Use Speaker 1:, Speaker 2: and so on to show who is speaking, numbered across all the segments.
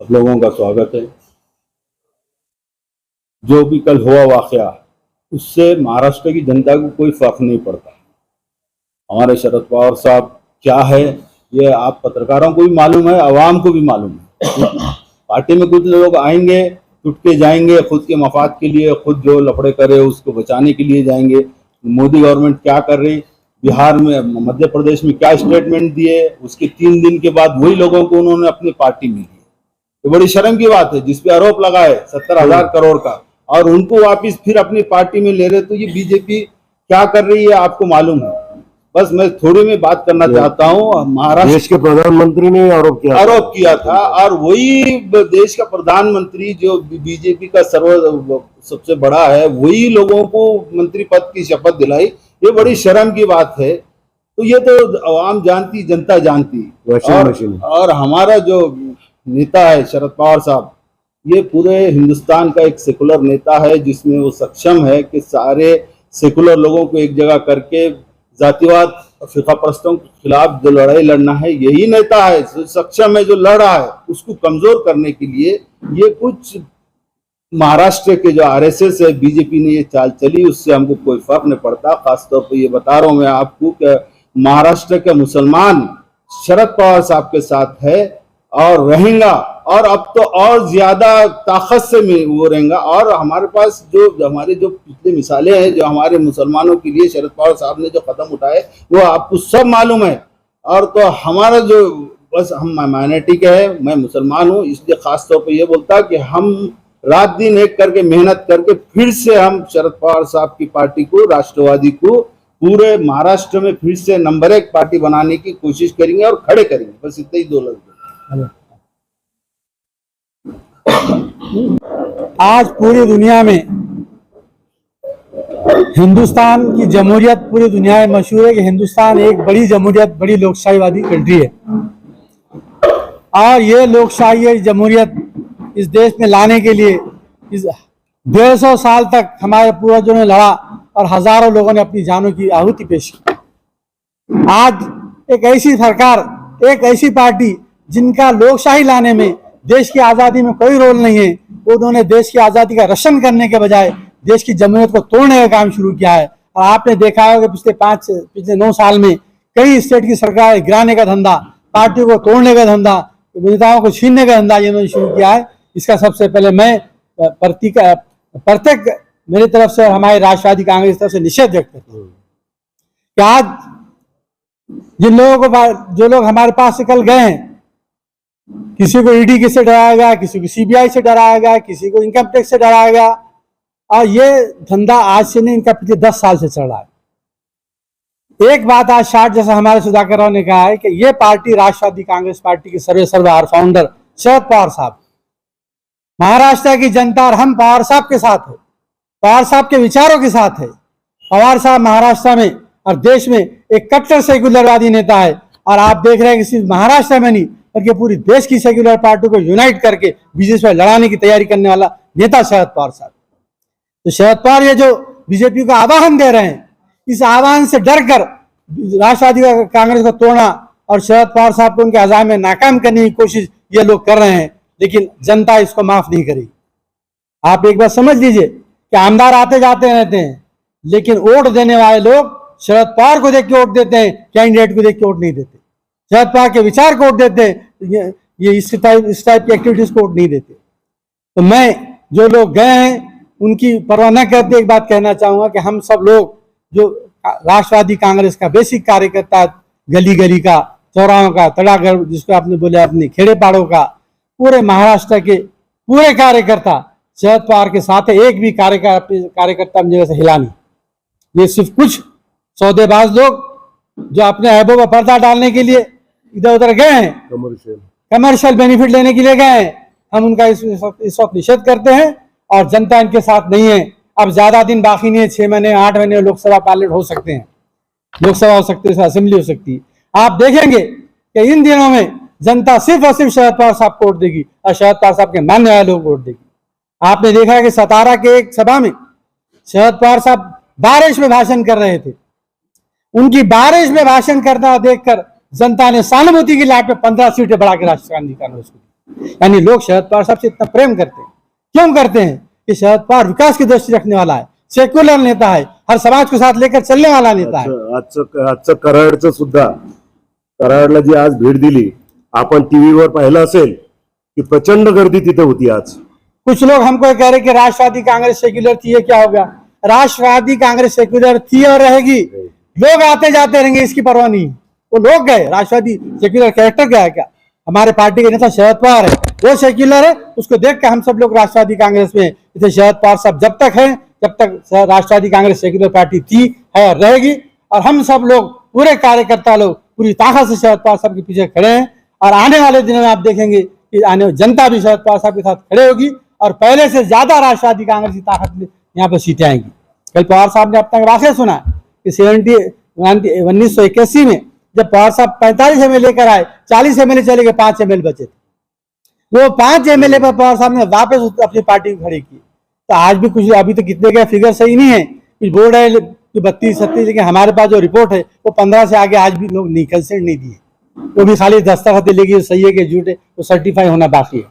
Speaker 1: आप लोगों का स्वागत है। जो भी कल हुआ वाकया, उससे महाराष्ट्र की जनता को कोई फर्क नहीं पड़ता। हमारे शरद पवार साहब क्या है ये आप पत्रकारों को भी मालूम है, आवाम को भी मालूम है। पार्टी में कुछ लोग आएंगे, टूट के जाएंगे, खुद के मफाद के लिए, खुद जो लफड़े करे उसको बचाने के लिए जाएंगे। मोदी गवर्नमेंट क्या कर रही, बिहार में, मध्य प्रदेश में क्या स्टेटमेंट दिए, उसके 3 दिन के बाद वही लोगों को उन्होंने अपनी पार्टी में लिया। ये बड़ी शर्म की बात है। जिसपे आरोप लगाए 70,000 करोड़ का, और उनको वापिस फिर अपनी पार्टी में ले रहे, तो ये बीजेपी क्या कर रही है आपको मालूम है। बस मैं थोड़ी में बात करना चाहता हूँ। महाराष्ट्र
Speaker 2: देश के प्रधानमंत्री ने आरोप किया था,
Speaker 1: और वही देश का प्रधानमंत्री जो बीजेपी का सबसे बड़ा है, वही लोगों को मंत्री पद की शपथ दिलाई। ये बड़ी शर्म की बात है। तो ये तो आवाम जानती, जनता जानती। और हमारा जो नेता है शरद पवार साहब, ये पूरे हिंदुस्तान का एक सेकुलर नेता है, जिसमें वो सक्षम है कि सारे सेकुलर लोगों को एक जगह करके जातिवाद और फिरकापरस्तों के खिलाफ जो लड़ाई लड़ना है, यही नेता है जो सक्षम है, जो लड़ रहा है। उसको कमजोर करने के लिए ये कुछ महाराष्ट्र के जो आरएसएस है, बीजेपी ने ये चाल चली, उससे हमको कोई फर्क नहीं पड़ता। खासतौर पर ये बता रहा हूं मैं आपको कि महाराष्ट्र के मुसलमान शरद पवार साहब के साथ है और रहेगा, और अब तो और ज्यादा ताकत से वो रहेगा। और हमारे पास हमारे जो पिछले मिसालें हैं, जो हमारे मुसलमानों के लिए शरद पवार साहब ने जो कदम उठाए, वो आपको सब मालूम है। और तो हमारा जो, बस हम माइनॉरिटी के हैं, मैं मुसलमान हूँ, इसलिए खास तौर पे ये बोलता कि हम रात दिन एक करके मेहनत करके फिर से हम शरद पवार साहब की पार्टी को, राष्ट्रवादी को, पूरे महाराष्ट्र में फिर से नंबर 1 पार्टी बनाने की कोशिश करेंगे और खड़े करेंगे। बस इतने ही 2 लफ्ज।
Speaker 3: आज पूरी दुनिया में हिंदुस्तान की जमहूरियत पूरी दुनिया में मशहूर है कि हिंदुस्तान एक बड़ी जमहूरियत, बड़ी लोकशाहीवादी कंट्री है। और ये लोकशाही जमहूरियत इस देश में लाने के लिए इस 150 साल तक हमारे पूर्वजों ने लड़ा और हजारों लोगों ने अपनी जानों की आहुति पेश की। आज एक ऐसी सरकार, एक ऐसी पार्टी जिनका लोकशाही लाने में, देश की आज़ादी में कोई रोल नहीं है, उन्होंने देश की आज़ादी का रक्षण करने के बजाय देश की जमहूरियत को तोड़ने का काम शुरू किया है। और आपने देखा होगा कि पिछले 9 साल में कई स्टेट की सरकार गिराने का धंधा, पार्टी को तोड़ने का धंधा, नेताओं को छीनने का धंधा इन्होंने शुरू किया है। इसका सबसे पहले मैं प्रत्येक मेरी तरफ से और हमारे राष्ट्रवादी कांग्रेस की तरफ से निषेध व्यक्त करता हूँ कि आज जिन लोगों को, जो लोग हमारे पास से कल गए हैं, किसी को ईडी से डराया गया, किसी को सीबीआई से डराया गया, किसी को इनकम टैक्स से डराया गया, और ये धंधा आज से नहीं, इनका पिछले 10 साल से चल रहा है। एक बात आज शार्ट, जैसा हमारे सुधाकर राव ने कहा है कि ये पार्टी, राष्ट्रवादी कांग्रेस पार्टी के सर्वेसर्वा और फाउंडर शरद पवार साहब, महाराष्ट्र की जनता और हम पवार साहब के साथ है, पवार साहब के विचारों के साथ है। पवार साहब महाराष्ट्र में और देश में एक कट्टर सेक्युलरवादी नेता है। और आप देख रहे हैं कि सिर्फ महाराष्ट्र में नहीं बल्कि पूरी देश की सेक्युलर पार्टी को यूनाइट करके बीजेपी पर लड़ाने की तैयारी करने वाला नेता शरद पवार साहब। तो शरद पवार ये जो बीजेपी को आह्वान दे रहे हैं, इस आह्वान से डर कर राष्ट्रवादी कांग्रेस को तोड़ना और शरद पवार साहब को उनके अज़ाम में नाकाम करने की कोशिश ये लोग कर रहे हैं, लेकिन जनता इसको माफ नहीं करेगी। आप एक बार समझ लीजिए कि आमदार आते जाते रहते हैं, लेकिन वोट देने वाले लोग शरद पवार को देख के वोट देते हैं, कैंडिडेट को देख के वोट नहीं देते। शरद पवार के विचार को वोट देते हैं, ये इस टाइप की एक्टिविटीज को वोट नहीं देते। तो मैं, जो लोग गए हैं उनकी परवाह न करते, एक बात कहना चाहूंगा कि हम सब लोग जो राष्ट्रवादी कांग्रेस का बेसिक कार्यकर्ता, गली गली का, चौराहों का, तड़ागढ़ जिसको आपने बोले, अपने खेड़े पाड़ों का, पूरे महाराष्ट्र के पूरे कार्यकर्ता शरद पवार के साथ है। एक भी कार्यकर्ता अपनी जगह से हिला नहीं। ये सिर्फ कुछ सौदेबाज लोग जो अपने ऐबों पर पर्दा डालने के लिए इधर उधर गए हैं, कमर्शियल बेनिफिट लेने के लिए गए हैं, हम उनका इस वक्त निषेध करते हैं और जनता इनके साथ नहीं है। अब ज्यादा दिन बाकी नहीं है, 6 महीने 8 महीने लोकसभा पार्लियामेंट हो सकते हैं, लोकसभा हो सकती है, असेंबली हो सकती है। आप देखेंगे कि इन दिनों में जनता सिर्फ और सिर्फ शरद पवार साहब को वोट देगी और शरद पवार साहब के मानने वाले लोग वोट देगी। आपने देखा है कि सतारा के एक सभा में शरद पवार साहब बारिश में भाषण कर रहे थे। उनकी बारिश में भाषण करना देखकर जनता ने सहानुभूति की लाट में 15 सीटें बढ़ा के राष्ट्रीय कांग्रेस को दी। यानी लोग शरद पवार साहब से इतना प्रेम करते हैं। क्यों करते हैं? कि शरद पवार विकास की दृष्टि रखने वाला है, सेक्युलर नेता है, हर समाज को साथ लेकर चलने वाला नेता है।
Speaker 2: आजचं कराडचं सुद्धा, कराडला जी आज भेट दिली आपण टीव्हीवर पाहिलं असेल की प्रचंड गर्दी तिथे होती आज।
Speaker 3: कुछ लोग हमको कह रहे कि राष्ट्रवादी कांग्रेस सेक्युलर थी, ये क्या हो गया? राष्ट्रवादी कांग्रेस सेक्युलर थी और रहेगी। लोग आते जाते रहेंगे, इसकी परवाह नहीं। वो लोग गए, राष्ट्रवादी सेक्युलर कैरेक्टर गया क्या? हमारे पार्टी के नेता शरद पवार है, वो सेक्युलर है, उसको देख के हम सब लोग राष्ट्रवादी कांग्रेस में। इसे शरद पवार साहब जब तक है, जब तक राष्ट्रवादी कांग्रेस सेक्युलर पार्टी थी, है और रहेगी। और हम सब लोग पूरे कार्यकर्ता लोग पूरी ताकत से शरद पवार साहब के पीछे खड़े हैं। और आने वाले दिनों में आप देखेंगे कि आने जनता भी शरद पवार साहब के साथ खड़े होगी और पहले से ज्यादा राष्ट्रवादी कांग्रेस की ताकत में यहाँ पर सीटें आएंगी। कल पवार साहब ने अपना वाकया सुना कि 1981 में जब पवार साहब 45 एमएलए लेकर आए, 40 एमएलए चले गए, 5 एमएलए बचे थे। वो 5 एमएलए पर पवार साहब ने वापस अपनी पार्टी को खड़ी की। तो आज भी कुछ, अभी तो कितने का फिगर सही नहीं है, कुछ बोर्ड है कि 32-37, लेकिन हमारे पास जो रिपोर्ट है वो 15 से आगे आज भी लोग नहीं, कंसेंट नहीं दिए। वो भी खाली दस्तखत लेगी, सही है कि झूठ है, वो सर्टिफाई होना बाकी है।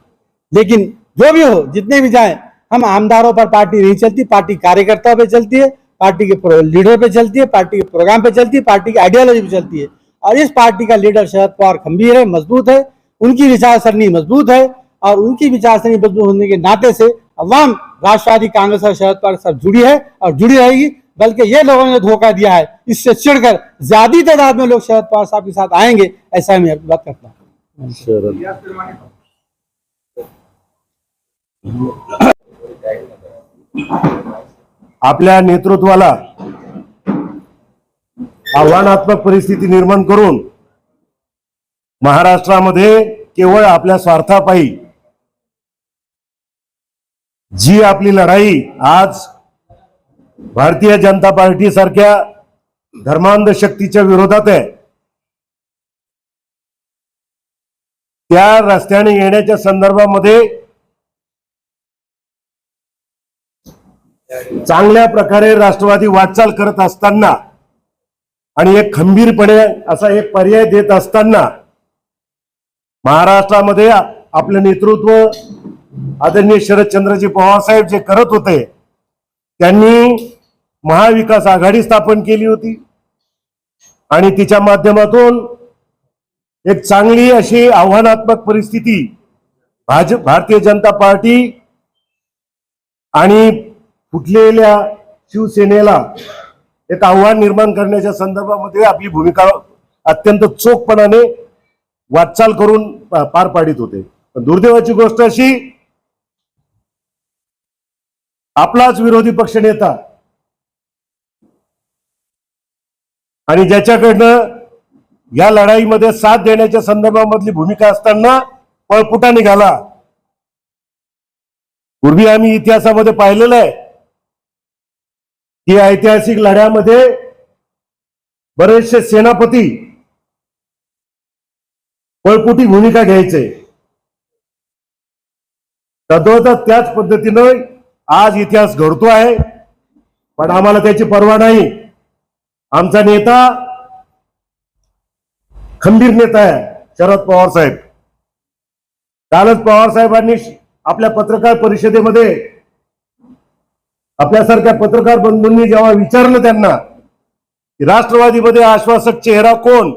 Speaker 3: लेकिन जो भी हो, जितने भी जाए, हम आमदारों पर पार्टी नहीं चलती, पार्टी कार्यकर्ताओं पे चलती है, पार्टी के लीडर पे चलती है, पार्टी के प्रोग्राम पे चलती है, पार्टी की आइडियोलॉजी पे चलती है। और इस पार्टी का लीडर शरद पवार खंभीर है, मजबूत है, उनकी विचारसरणी मजबूत है। और उनकी विचारसरणी मजबूत होने के नाते से अवाम राष्ट्रवादी कांग्रेस और शरद पवार साहब जुड़ी है और जुड़ी रहेगी। बल्कि ये लोगों ने धोखा दिया है, इससे चिढ़कर ज्यादा तादाद में लोग शरद पवार साहब के साथ आएंगे, ऐसा मैं बात करता हूँ।
Speaker 2: आपल्या नेतृत्वाला आव्हानात्मक परिस्थिती निर्माण करून महाराष्ट्रामध्ये केवळ आपल्या स्वार्थापायी जी आपली लढाई आज भारतीय जनता पार्टी सारख्या धर्मांध शक्तीच्या विरोधात आहे, त्या रस्त्याने येण्याच्या संदर्भामध्ये चांगल्या प्रकारे राष्ट्रवादी वाटचाल करत असताना आणि एक खंबीरपणे असा एक पर्याय देत असताना महाराष्ट्रामध्ये आपलं नेतृत्व आदरणीय शरदचंद्रजी पवार साहेब जे करत होते, त्यांनी महाविकास आघाडी स्थापन केली होती आणि तिच्या माध्यमातून एक चांगली अशी आव्हानात्मक परिस्थिती भारतीय जनता पार्टी आणि फुटलेल्या शिवसेनेला एक आव्हान निर्माण करण्याच्या संदर्भामध्ये आपली भूमिका अत्यंत चोखपणाने वाटचाल करून पार पाडित होते। दुर्दैवाची गोष्ट अशी, आपलाच विरोधी पक्ष नेता आणि ज्याच्याकडनं या लढाईमध्ये साथ देण्याच्या संदर्भामधली भूमिका असताना पळपुटा निघाला। पूर्वी आम्ही इतिहासामध्ये पाहिलेलं आहे की ऐतिहासिक लढ्यामध्ये बरेचसे सेनापती पळपुटी भूमिका घ्यायचे। तद्वतच त्याच पद्धतीनं आज इतिहास घडतो आहे, पण आम्हाला त्याची पर्वा नाही। आमचा नेता खंबीर नेता आहे शरद पवार साहेब। कालच पवार साहेबांनी आपल्या पत्रकार परिषदेमध्ये आपल्यासारख्या पत्रकार बंधूंनी जेव्हा विचारलं त्यांना की राष्ट्रवादीमध्ये आश्वासक चेहरा कोण,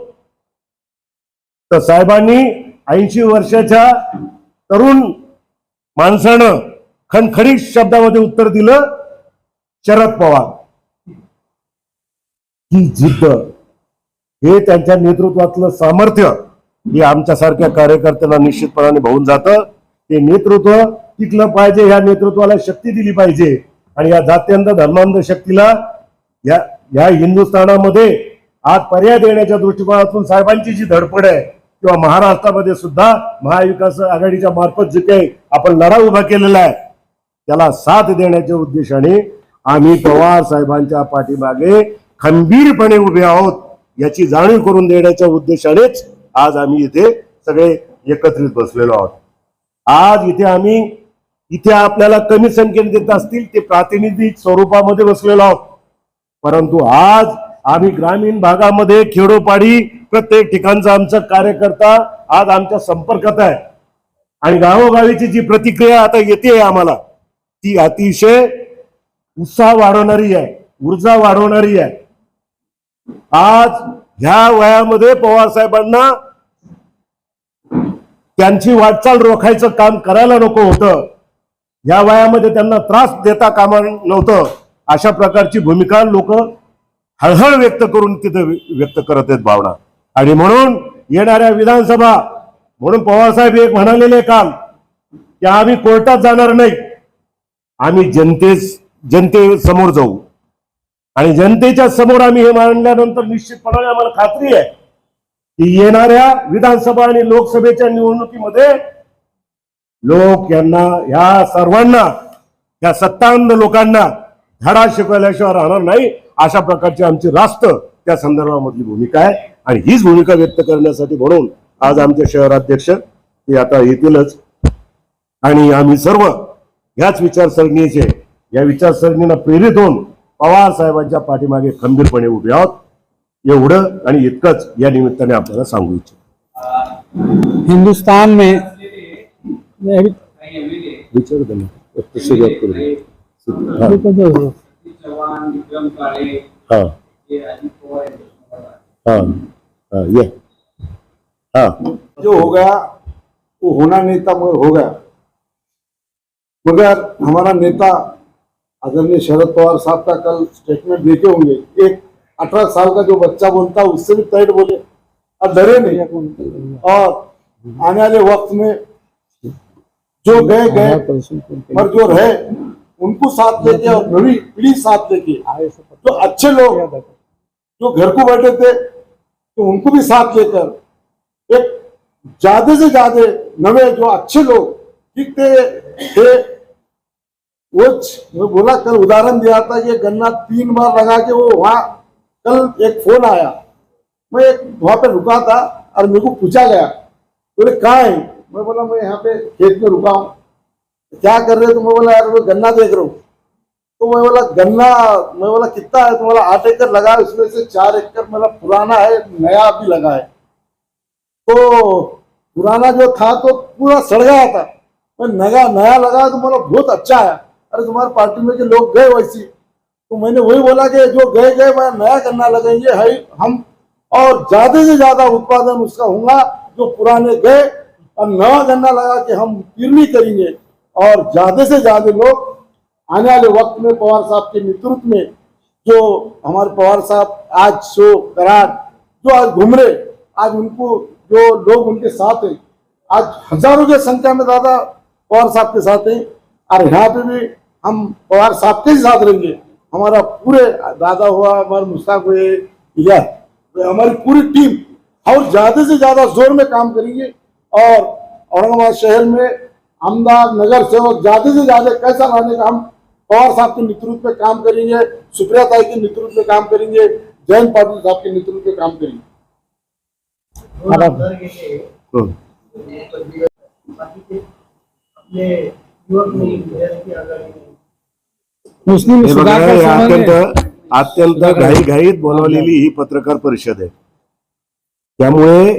Speaker 2: तर साहेबांनी 80 वर्षाच्या तरुण माणसानं खणखणीत शब्दामध्ये उत्तर दिलं, शरद पवार। ही जिद्द, हे त्यांच्या नेतृत्वातलं सामर्थ्य हे आमच्यासारख्या कार्यकर्त्यांना निश्चितपणाने भावून जातं। ते नेतृत्व टिकलं पाहिजे, या नेतृत्वाला शक्ती दिली पाहिजे आणि या जात्यंत धर्मांध शक्तीला या हिंदुस्थानामध्ये आज पर्याय देण्याच्या दृष्टिकोनातून साहेबांची जी धडपड आहे, किंवा महाराष्ट्रामध्ये सुद्धा महाविकास आघाडीच्या मार्फत जे काही आपण लढा उभा केलेला आहे, त्याला साथ देण्याच्या उद्देशाने आम्ही पवार साहेबांच्या पाठीमागे खंबीरपणे उभे आहोत, याची जाणीव करून देण्याच्या उद्देशानेच आज आम्ही इथे सगळे एकत्रित बसलेलो आहोत। आज इथे आपल्याला कमी संख्येने देत असतील ते प्रातिनिधिक स्वरूपामध्ये बसलेलो आहोत, परंतु आज आम्ही ग्रामीण भागामध्ये खेडोपाडी प्रत्येक ठिकाणचा आमचा कार्यकर्ता आज आमच्या संपर्कात आहे आणि गावोगावीची जी प्रतिक्रिया आता येते आम्हाला ती अतिशय उत्साह वाढवणारी आहे, ऊर्जा वाढवणारी आहे. आज ह्या वयामध्ये पवार साहेबांना त्यांची वाटचाल रोखायचं काम करायला नको होतं. या वयामध्ये त्यांना त्रास देता कामा नव्हतं. अशा प्रकारची भूमिका लोक हळहळ व्यक्त करून तिथे व्यक्त करत आहेत भावना. आणि म्हणून येणाऱ्या विधानसभा म्हणून पवारसाहेब एक म्हणालेले काल की आम्ही कोर्टात जाणार नाही, आम्ही जनतेसमोर जाऊ. आणि जनतेच्या समोर आम्ही हे मांडल्यानंतर निश्चितपणाने आम्हाला खात्री आहे की येणाऱ्या विधानसभा आणि लोकसभेच्या निवडणुकीमध्ये लोक यांना या सर्वांना या सत्तांध लोकांना धडा शिकवल्याशिवाय राहणार नाही. अशा प्रकारची आमची रास्त त्या संदर्भामधली भूमिका आहे. आणि हीच भूमिका व्यक्त करण्यासाठी म्हणून आज आमचे शहराध्यक्ष ते आता येतीलच आणि आम्ही सर्व याच विचारसरणीचे या विचारसरणीला प्रेरित होऊन पवार साहेबांच्या पाठीमागे खंबीरपणे उभे आहोत. एवढं आणि इतकंच या निमित्ताने आपल्याला सांगू इच्छितो.
Speaker 3: हिंदुस्तान में
Speaker 2: विचार सुरुवात करू. हाँ हाँ हाँ ये हाँ
Speaker 4: जो हो गया वो होना नहीं था मगर हो गया. मगर हमारा नेता आदरणीय शरद पवार साहब का कल स्टेटमेंट देखे होंगे. एक 18 साल का जो बच्चा बोलता है उससे भी तैट बोले और डरे नहीं. और आने वाले वक्त में जो गए गए और जो रहे उनको साथ लेके और नवी पीढ़ी साथ लेके जो अच्छे लोग जो घर को बैठे थे तो उनको भी साथ लेकर एक ज्यादा से ज्यादा नवे जो अच्छे लोग दिखते थे. वो मैं बोला कल उदाहरण दिया था ये गन्ना 3 बार लगा के वो वहां कल एक फोन आया. मैं एक वहां पे रुका था और मेरे को पूछा गया बोले कहाँ है. मैं बोला मैं यहाँ पे खेत में रुका हूँ. क्या कर रहे हो. तो मैं बोला यार मैं गन्ना देख रहा हूँ. तो मैं बोला गन्ना मैं बोला कितना है. तो बोला 8 एकड़ लगा है उसमें से 4 एकड़ मतलब पुराना है नया भी लगा है. तो पुराना जो था तो पूरा सड़ गया था. मैं नया लगा तो बोला बहुत अच्छा है. अरे तुम्हारी पार्टी में के लोग गए वैसी. तो मैंने वही बोला कि जो गए मैं नया गन्ना लगाएंगे है हम और ज्यादा से ज्यादा उत्पादन उसका होगा. जो पुराने गए और नया गन्ना लगा के हम किरनी करेंगे और ज्यादा से ज्यादा लोग आने वाले वक्त में पवार साहब के नेतृत्व में जो हमारे पवार साहब आज शो करार जो आज घूम रहे आज उनको जो लोग उनके साथ हैं आज हजारों की संख्या में दादा पवार साहब के साथ हैं. और यहाँ पे भी हम पवार साहब के साथ रहेंगे. हमारा पूरे दादा हुआ हमारे मुश्ताक हुए या हमारी पूरी टीम और ज्यादा से ज्यादा जोर में काम करेंगे. और औरंगाबाद शहर में आमदार नगर सेवक ज्यादा से ज्यादा कैसा लाने का हम पवार साहब के नेतृत्व में काम करेंगे. सुप्रिया ताई के नेतृत्व में काम करेंगे. जयंत पाटिल साहब के नेतृत्व में काम करेंगे.
Speaker 3: मुस्लिम
Speaker 2: हे बघा,
Speaker 3: सुधाकर
Speaker 2: हे
Speaker 3: संघ
Speaker 2: अत्यंत घाईघाईत बोलावलेली ही पत्रकार परिषद आहे. त्यामुळे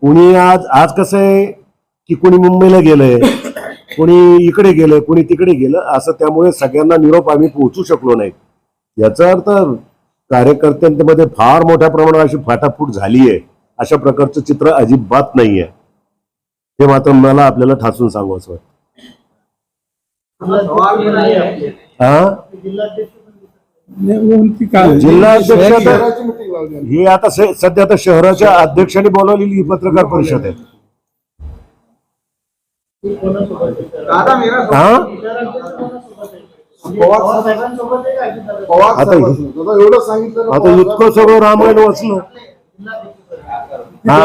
Speaker 2: कुणी आज कसं आहे की कुणी मुंबईला गेलंय, कुणी इकडे गेलंय, कुणी तिकडे गेलं असं. त्यामुळे सगळ्यांना निरोप आम्ही पोहोचू शकलो नाही. याचा अर्थ कार्यकर्त्यांमध्ये फार मोठ्या प्रमाणात अशी फाटाफूट झाली आहे अशा प्रकारचं चित्र अजिबात नाहीये. हे मात्र मला आपल्याला ठासून सांगावंच वाटतं.
Speaker 3: उनकी
Speaker 2: जिल्हाध्यक्ष
Speaker 4: शहराची मीटिंग लावली.
Speaker 2: ही आता सध्या आता शहराच्या अध्यक्षांनी बोलावलेली ही पत्रकार परिषद आहे. हा
Speaker 4: पवार साहेबांना एवढं सांगितलं
Speaker 2: आता इतकं सगळं रामायण वाचलं. हा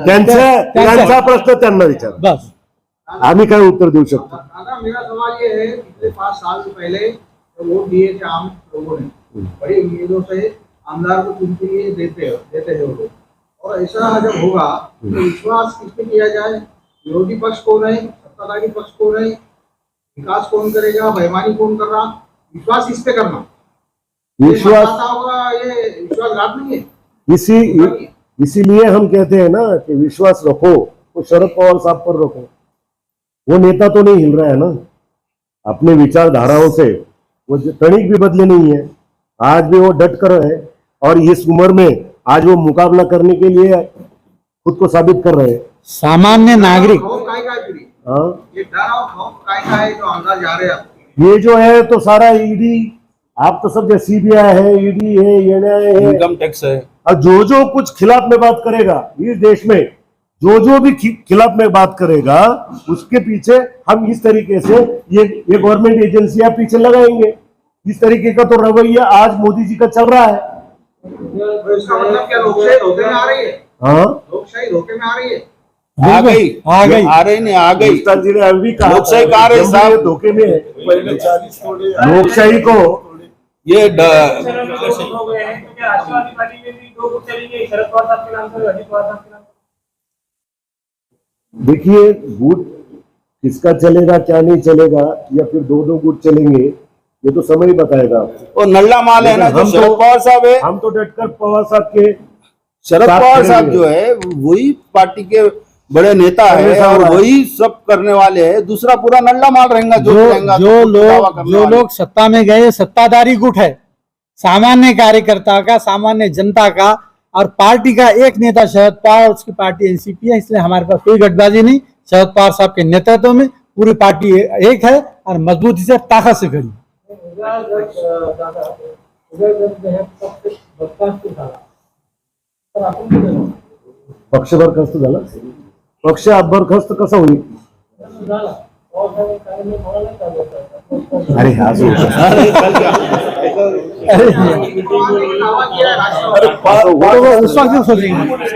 Speaker 2: त्यांचा प्रश्न त्यांना विचार.
Speaker 3: बस
Speaker 2: आम्ही काय उत्तर देऊ शकतो.
Speaker 5: दादा मेरा सवाल ये है पिछले 5 साल से पहले वोट दिए थे आम लोगों ने बड़ी उम्मीदों से आमदार को चुनते हुए देते हैं वो लोग. और ऐसा जब होगा तो विश्वास किस पे किया जाए. विरोधी पक्ष कौन है, सत्ताधारी पक्ष कौन है, विकास कौन करेगा, बेईमानी कौन कर रहा. विश्वास किस पे करना.
Speaker 2: विश्वास
Speaker 5: होगा ये विश्वासघात नहीं है.
Speaker 2: इसीलिए हम कहते हैं ना कि विश्वास रखो वो शरद पवार साहब पर रोको। वो नेता तो नहीं हिल रहा है ना अपने विचारधाराओं से, वो तनिक भी बदले नहीं है। आज भी वो डट कर है और इस उम्र में आज वो मुकाबला करने के लिए खुद को साबित कर रहे हैं।
Speaker 3: सामान्य नागरिक
Speaker 5: खौफ काय काय फिरी?
Speaker 2: हाँ,
Speaker 5: ये डर और खौफ काय काय है जो आमदार जा रहे हैं आपके?
Speaker 2: ये जो है तो सारा ईडी, आप तो सब सीबीआई है, ईडी है, एनआई है,
Speaker 1: इनकम टैक्स है।
Speaker 2: और जो कुछ खिलाफ में बात करेगा इस देश में, जो भी खिलाफ में बात करेगा उसके पीछे हम इस तरीके से ये गवर्नमेंट एजेंसियां पीछे लगाएंगे। इस तरीके का तो रवैया आज मोदी जी का चल रहा है।
Speaker 5: तो इसका मतलब क्या लोकशाही धोखे में आ रही है?
Speaker 2: हाँ,
Speaker 5: लोकशाही धोखे में आ रही है?
Speaker 1: आ गई,
Speaker 3: आ गई।
Speaker 1: आ रही नहीं, आ गई।
Speaker 2: हिंदुस्तान जी ने अभी कहा
Speaker 1: लोकशाही कहाँ रहे साहब?
Speaker 2: ये धोखे में है। लोकशाही को
Speaker 1: ये
Speaker 6: हो गए हैं क्योंकि राष्ट्रवादी पार्टी में भी 2 गुट चलेंगे, शरद पवार साहब के नाम से, अजित पवार साहब के नाम से।
Speaker 2: देखिए गुट किसका चलेगा क्या नहीं चलेगा, या फिर 2 गुट चलेंगे, ये तो समय ही बताएगा।
Speaker 1: वो नल्ला माल है ना जो शरद पवार साहब है।
Speaker 2: हम तो डटकर पवार साहब के
Speaker 1: शरद
Speaker 2: साथ
Speaker 1: पवार साहब
Speaker 2: करेंगे।
Speaker 1: जो है वही पार्टी के बड़े नेता है और वही सब करने वाले हैं। दूसरा पूरा नल्ला माल रहेगा जो रहेगा,
Speaker 3: जो
Speaker 1: तो दावा करने वाले।
Speaker 3: लोग सत्ता में गए सत्ताधारी गुट है, सामान्य कार्यकर्ता का, सामान्य जनता का, और पार्टी का एक नेता शरद पवार, उसकी पार्टी एनसीपी है। इसलिए हमारे पास कोई गठबाजी नहीं। शरद पवार साहब के नेतृत्व में पूरी पार्टी एक है और मजबूती से, ताकत से खड़ी।
Speaker 2: पक्ष बरखास्त झाला, पक्ष बरखास्त कसा होईल? अरे हाँ
Speaker 3: उस वक्त सोचेंगे, उस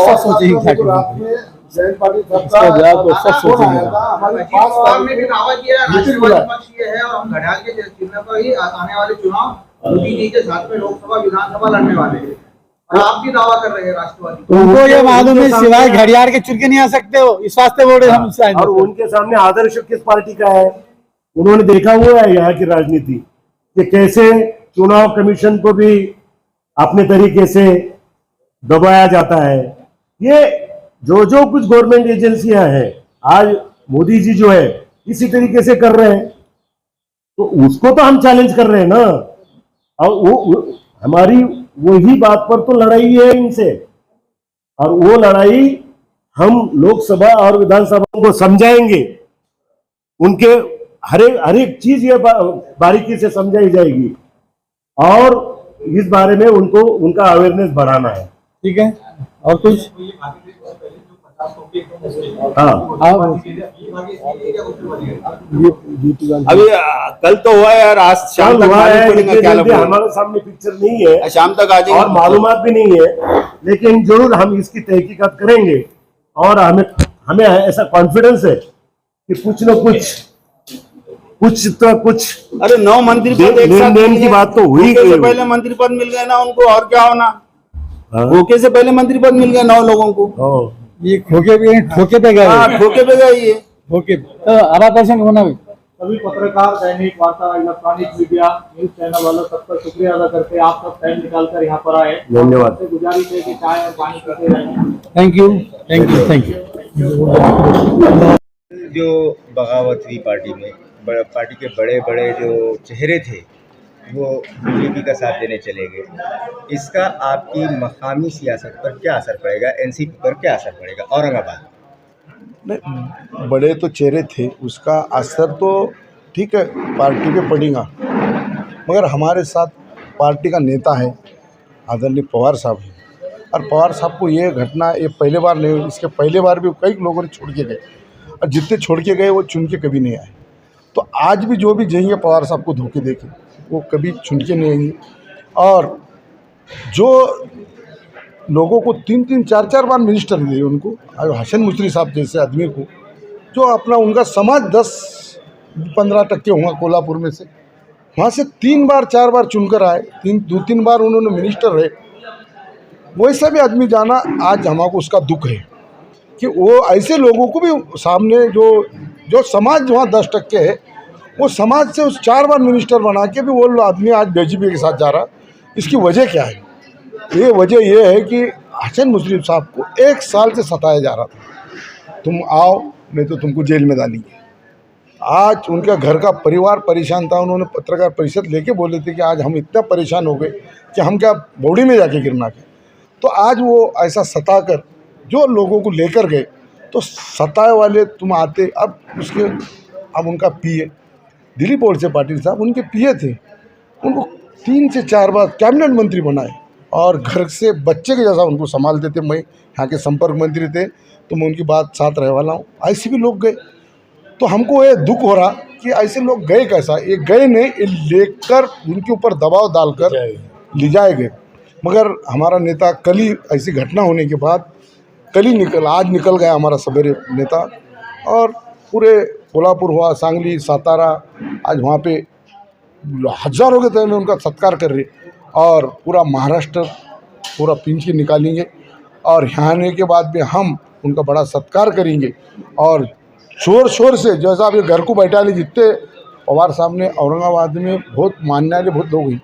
Speaker 3: वक्त सोचेंगे।
Speaker 2: इसका जवाब तो सब सोचेंगे।
Speaker 5: अजित पवार ने भी दावा किया राष्ट्रवादी पक्ष ये है और हम घड़ियाल के चिन्ह पर ही आने वाले चुनाव मोदी जी के साथ में लोकसभा विधानसभा लड़ने वाले हैं। और आप भी दावा कर रहे हैं राष्ट्रवादी।
Speaker 3: उनको ये मालूम है सिवाय घड़ियाल के चुनके नहीं आ सकते हो, इस वास्ते बोल रहे हम उससे।
Speaker 2: और उनके सामने आदर्श किस पार्टी का है? उन्होंने देखा हुआ है यहाँ की राजनीति कि कैसे चुनाव कमीशन को भी अपने तरीके से दबाया जाता है। ये जो कुछ गवर्नमेंट एजेंसियां हैं आज मोदी जी जो है इसी तरीके से कर रहे हैं, तो उसको तो हम चैलेंज कर रहे हैं ना। और वो हमारी वही बात पर तो लड़ाई है इनसे, और वो लड़ाई हम लोकसभा और विधानसभा को समझाएंगे। उनके हर एक चीज ये बारीकी से समझाई जाएगी और इस बारे में उनको उनका अवेयरनेस बढ़ाना है।
Speaker 3: ठीक है, और कुछ?
Speaker 2: हाँ,
Speaker 1: अभी कल तो हुआ है यार, आज शाम तक
Speaker 2: हुआ है,
Speaker 1: मालूम पड़ेगा
Speaker 2: इतने
Speaker 1: क्या
Speaker 2: जल्दी
Speaker 1: लगेगा।
Speaker 2: हमारे सामने पिक्चर नहीं है,
Speaker 1: शाम तक आ
Speaker 2: और
Speaker 1: जाएंगे।
Speaker 2: मालूमात भी नहीं है, लेकिन जरूर हम इसकी तहकीकात करेंगे। और हमें ऐसा कॉन्फिडेंस है कि कुछ न कुछ
Speaker 1: अरे 9 मंत्री पद एक साथ
Speaker 2: लेन-देन
Speaker 1: मिल
Speaker 2: की
Speaker 1: गए।
Speaker 2: बात तो हुई
Speaker 1: धोखे से
Speaker 2: गई।
Speaker 1: पहले मंत्री पद मिल गए ना उनको, और क्या होना।
Speaker 2: हाँ।
Speaker 1: धोखे से पहले मंत्री पद मिल गए 9 लोगों को।
Speaker 2: हाँ।
Speaker 3: ये खोके पे गए,
Speaker 1: हाँ, धोखे पे गए ये।
Speaker 3: खोके तो आधा % होना भी।
Speaker 6: सभी पत्रकार, दैनिक वार्ता, इलेक्ट्रॉनिक मीडिया, न्यूज चैनल वालों सबका शुक्रिया अदा करते हैं। आप सब टाइम निकालकर यहाँ पर आए।
Speaker 2: धन्यवाद।
Speaker 6: आपसे गुजारिश है कि चाय और पानी पीते रहें।
Speaker 3: Thank you, thank you, thank you.
Speaker 7: जो बगावत हुई पार्टी में, पार्टी के बड़े बड़े जो चेहरे थे वो बीजेपी का साथ देने चले गए। इसका आपकी मकामी सियासत पर क्या असर पड़ेगा, एनसीपी पर क्या असर पड़ेगा औरंगाबाद?
Speaker 8: नहीं, बड़े तो चेहरे थे, उसका असर तो ठीक है पार्टी पे पड़ेगा, मगर हमारे साथ पार्टी का नेता है आदरणीय पवार साहब है। और पवार साहब को ये घटना ये पहले बार नहीं, इसके पहले बार भी कई लोगों ने छोड़ के गए, और जितने छोड़ के गए वो चुन के कभी नहीं आए। तो आज भी जो भी जाएंगे पवार साहब को धोखे देके, वो कभी चुन के नहीं आएंगे। और जो लोगों को 3-3, 4-4 बार मिनिस्टर दिए उनको, और हसन मुश्री साहब जैसे आदमी को, जो अपना उनका समाज 10-15% होगा कोल्हापुर में से, वहाँ से 3 बार 4 बार चुनकर आए, 2-3 बार उन्होंने मिनिस्टर रहे। वैसा भी आदमी जाना, आज हमको उसका दुख है कि वो ऐसे लोगों को भी सामने जो समाज वहाँ 10% है, वो समाज से उस 4 बार मिनिस्टर बना के भी वो आदमी आज बीजेपी के साथ जा रहा। इसकी वजह क्या है? ये वजह ये है कि हसन मुशर्रफ साहब को 1 साल से सताया जा रहा था, तुम आओ नहीं तो तुमको जेल में डालेंगे। आज उनका घर का परिवार परेशान था, उन्होंने पत्रकार परिषद लेके बोले थे कि आज हम इतना परेशान हो गए कि हम क्या बौड़ी में जाके गिरना के। तो आज वो ऐसा सताकर जो लोगों को लेकर गए, तो सताए वाले तुम आते। अब उनका पीए दिलीप वळसे पाटिल साहब उनके पीए थे, उनको 3 से 4 बार कैबिनेट मंत्री बनाए और घर से बच्चे के जैसा उनको संभालते थे। मैं यहाँ के संपर्क मंत्री थे तो मैं उनकी बात साथ रहे वाला हूँ। ऐसे भी लोग गए, तो हमको ये दुख हो रहा कि ऐसे लोग गए कैसा। ये गए नहीं, ये लेकर उनके ऊपर दबाव डालकर ले जाए गए। मगर हमारा नेता कल ही ऐसी घटना होने के बाद आज निकल गया हमारा सवेरे नेता, और पूरे कोल्हापुर हुआ, सांगली, सातारा, आज वहाँ पे हजारों के तय में उनका सत्कार कर रहे, और पूरा महाराष्ट्र पूरा पिंच निकालेंगे और यहाँ आने के बाद भी हम उनका बड़ा सत्कार करेंगे। और शोर शोर से जैसा अभी घर को बैठा ले, जितने पवार साहब ने औरंगाबाद में बहुत मानने वाले बहुत लोग हैं,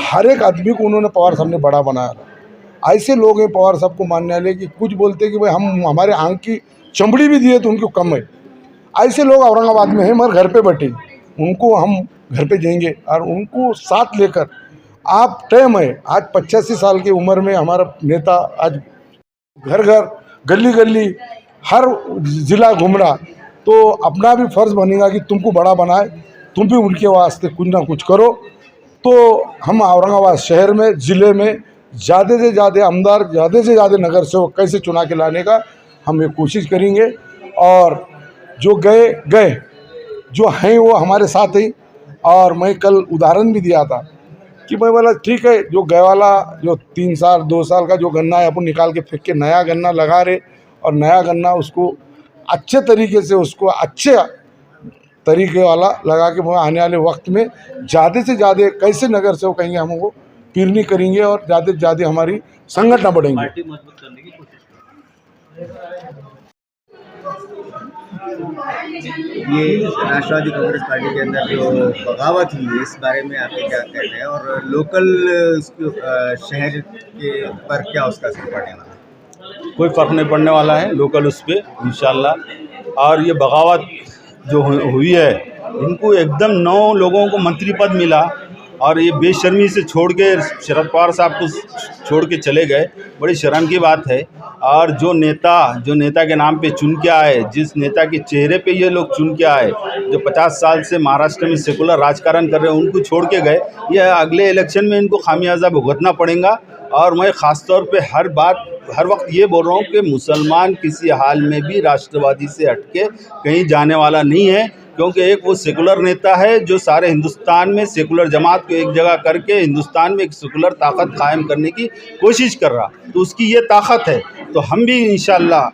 Speaker 8: हर एक आदमी को उन्होंने पवार साहब ने बड़ा बनाया। ऐसे लोग हैं पवार साहब को मानने वाले कि कुछ बोलते हैं कि भाई हम हमारे आंख की चमड़ी भी दिए तो उनको कम है। ऐसे लोग औरंगाबाद में हैं मगर घर पे बैठे, उनको हम घर पे जाएंगे और उनको साथ लेकर आप टाइम है। आज 85 साल की उम्र में हमारा नेता आज घर घर गली गली हर ज़िला घूम रहा, तो अपना भी फ़र्ज़ बनेगा कि तुमको बड़ा बनाए, तुम भी उनके वास्ते कुछ ना कुछ करो। तो हम औरंगाबाद शहर में ज़िले में ज़्यादा से ज़्यादा आमदार, ज़्यादा से ज़्यादा नगर सेवक कैसे चुना के लाने का हम ये कोशिश करेंगे। और जो गए जो हैं वो हमारे साथ ही। और मैं कल उदाहरण भी दिया था कि मैं बोला ठीक है, जो गए वाला जो 3 साल 2 साल का जो गन्ना है अपन निकाल के फेंक के नया गन्ना लगा रहे, और नया गन्ना उसको अच्छे तरीके से उसको अच्छे तरीके वाला लगा के आने वाले वक्त में ज़्यादा से ज़्यादा कैसे नगर से वो कहेंगे हम वो पीरनी करेंगे और ज़्यादा से ज़्यादा हमारी संगठन बढ़ेंगे।
Speaker 6: पार्टी मजबूत करने की कोशिश
Speaker 7: ये राष्ट्रवादी कांग्रेस पार्टी के अंदर जो बगावत हुई, इस बारे में आपके क्या कहना है, और लोकल शहर के पर क्या उसका असर पड़ने वाला है?
Speaker 1: कोई फ़र्क नहीं पड़ने वाला है लोकल उस पर इंशाल्लाह। और ये बगावत जो हुई है, इनको एकदम 9 लोगों को मंत्री पद मिला और ये बेशर्मी से छोड़ के शरद पवार साहब को छोड़ के चले गए, बड़ी शर्म की बात है। और जो नेता के नाम पे चुन के आए, जिस नेता के चेहरे पे ये लोग चुन के आए, जो 50 साल से महाराष्ट्र में सेकुलर राजकारण कर रहे हैं, उनको छोड़ के गए। ये अगले इलेक्शन में इनको खामियाजा भुगतना पड़ेगा। और मैं ख़ास तौर पे हर वक्त ये बोल रहा हूँ कि मुसलमान किसी हाल में भी राष्ट्रवादी से हटके कहीं जाने वाला नहीं है, क्योंकि एक वो सेकुलर नेता है जो सारे हिंदुस्तान में सेकुलर जमात को एक जगह करके हिंदुस्तान में एक सेकुलर ताकत कायम करने की कोशिश कर रहा, तो उसकी ये ताकत है। तो हम भी इंशाल्लाह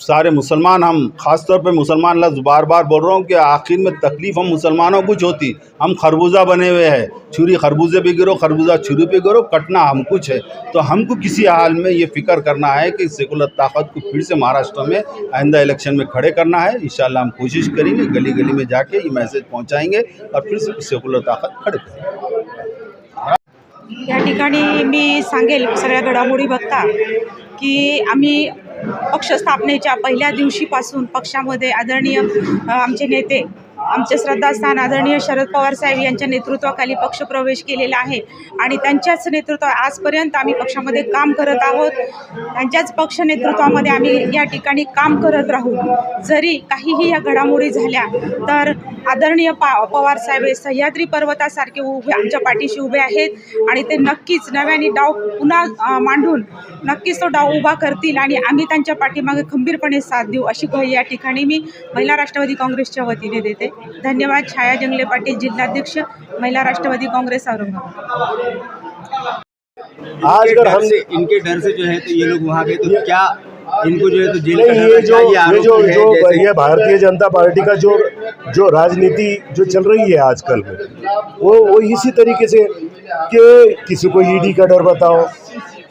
Speaker 1: सारे मुसलमान, हम ख़ास तौर पे मुसलमान लफ्ज़ बार बार बोल रहा हूँ कि आखिर में तकलीफ़ हम मुसलमानों कुछ होती, हम खरबूजा बने हुए हैं, छुरी खरबूजे पे गिरो, खरबूजा छुरी पे गिरो, कटना हम कुछ है। तो हमको किसी हाल में ये फ़िक्र करना है कि सेकुलर ताकत को फिर से महाराष्ट्र में आइंदा इलेक्शन में खड़े करना है। इंशाल्लाह हम कोशिश करेंगे, गली गली में जाके ये मैसेज पहुँचाएँगे और फिर से सेकुलर ताकत खड़े करेंगे।
Speaker 9: या ठिकाणी मी सांगेल सगळ्या घडामोडी बघता की आम्ही पक्ष स्थापनेच्या पहिल्या दिवशीपासून पक्षामध्ये आदरणीय आमचे नेते, आमचे श्रद्धास्थान आदरणीय शरद पवार साहेब यांच्या नेतृत्वाखाली पक्षप्रवेश केलेला आहे आणि त्यांच्याच नेतृत्वात आजपर्यंत आम्ही पक्षामध्ये काम करत आहोत। त्यांच्याच पक्ष नेतृत्वामध्ये आम्ही या ठिकाणी काम करत राहू। जरी काहीही या घडामोडी झाल्या तर आदरणीय पवार साहेब हे सह्याद्री पर्वतासारखे उभे आमच्या पाठीशी उभे आहेत आणि ते नक्कीच नव्याने डाव पुन्हा मांडून नक्कीच तो डाव उभा करतील आणि आम्ही त्यांच्या पाठीमागे खंबीरपणे साथ देऊ, अशी ग्वाही या ठिकाणी मी महिला राष्ट्रवादी काँग्रेसच्या वतीने देते। धन्यवाद। छाया जंगले पाटील, जिल्हाध्यक्ष महिला राष्ट्रवादी कांग्रेस औरंगाबाद।
Speaker 2: आज अगर हम
Speaker 7: इनके डर से जो है तो ये लोग वहाँ गए, तो क्या इनको जो है तो जेल
Speaker 2: नहीं,
Speaker 7: का
Speaker 2: ये
Speaker 7: डर
Speaker 2: जो ये भारतीय जनता पार्टी का जो राजनीति जो चल रही है आजकल में, वो इसी तरीके से कि किसी को ईडी का डर बताओ,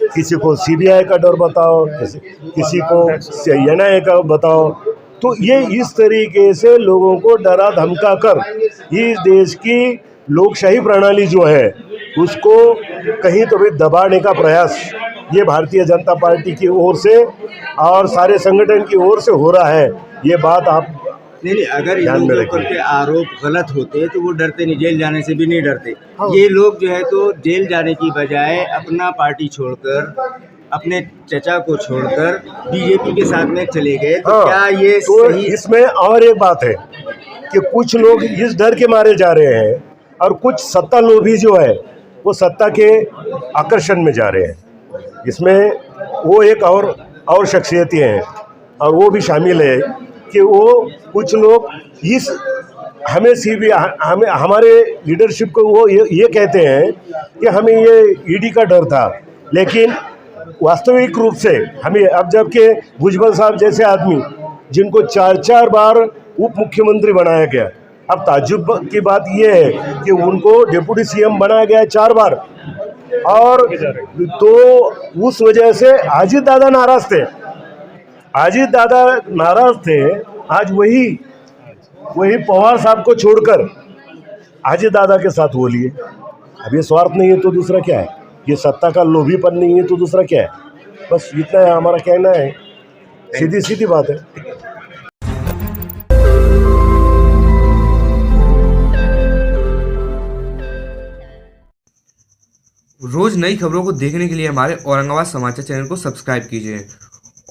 Speaker 2: किसी को सीबीआई का डर बताओ, किसी को एनआईए का बताओ। तो ये इस तरीके से लोगों को डरा धमका कर इस देश की लोकशाही प्रणाली जो है उसको कहीं तो भी दबाने का प्रयास ये भारतीय जनता पार्टी की ओर से और सारे संगठन की ओर से हो रहा है। ये बात आप
Speaker 7: नहीं, अगर इन
Speaker 2: ध्यान में
Speaker 7: लोगों के
Speaker 2: रखिए।
Speaker 7: ऊपर आरोप गलत होते तो वो डरते नहीं, जेल जाने से भी नहीं डरते। ये लोग जो है तो जेल जाने की बजाय अपना पार्टी छोड़कर, अपने चचा को छोड़कर बीजेपी के साथ में चले गए। तो क्या ये
Speaker 2: तो
Speaker 7: सही?
Speaker 2: इसमें और एक बात है कि कुछ लोग इस डर के मारे जा रहे हैं और कुछ सत्ता लोभी जो है वो सत्ता के आकर्षण में जा रहे हैं। इसमें वो एक और शख्सियतें हैं और वो भी शामिल है कि वो कुछ लोग इस हमें हमारे लीडरशिप को वो ये कहते हैं कि हमें ये ईडी का डर था, लेकिन वास्तविक रूप से हमें अब जबकि भुजबल साहब जैसे आदमी जिनको 4 बार उप मुख्यमंत्री बनाया गया, अब ताज्जुब की बात यह है कि उनको डिप्टी सीएम बनाया गया 4 बार, और तो उस वजह से अजीत दादा नाराज थे। अजीत दादा नाराज थे। आज वही पवार साहब को छोड़कर अजीत दादा के साथ हो लिए। अब ये स्वार्थ नहीं है तो दूसरा क्या है? ये सत्ता का लोभीपन नहीं है तो दूसरा क्या है? बस इतना है हमारा कहना है, सीधी बात है।
Speaker 10: रोज नई खबरों को देखने के लिए हमारे औरंगाबाद समाचार चैनल को सब्सक्राइब कीजिए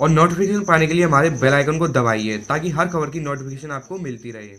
Speaker 10: और नोटिफिकेशन पाने के लिए हमारे बेल आइकन को दबाइए ताकि हर खबर की नोटिफिकेशन आपको मिलती रहे।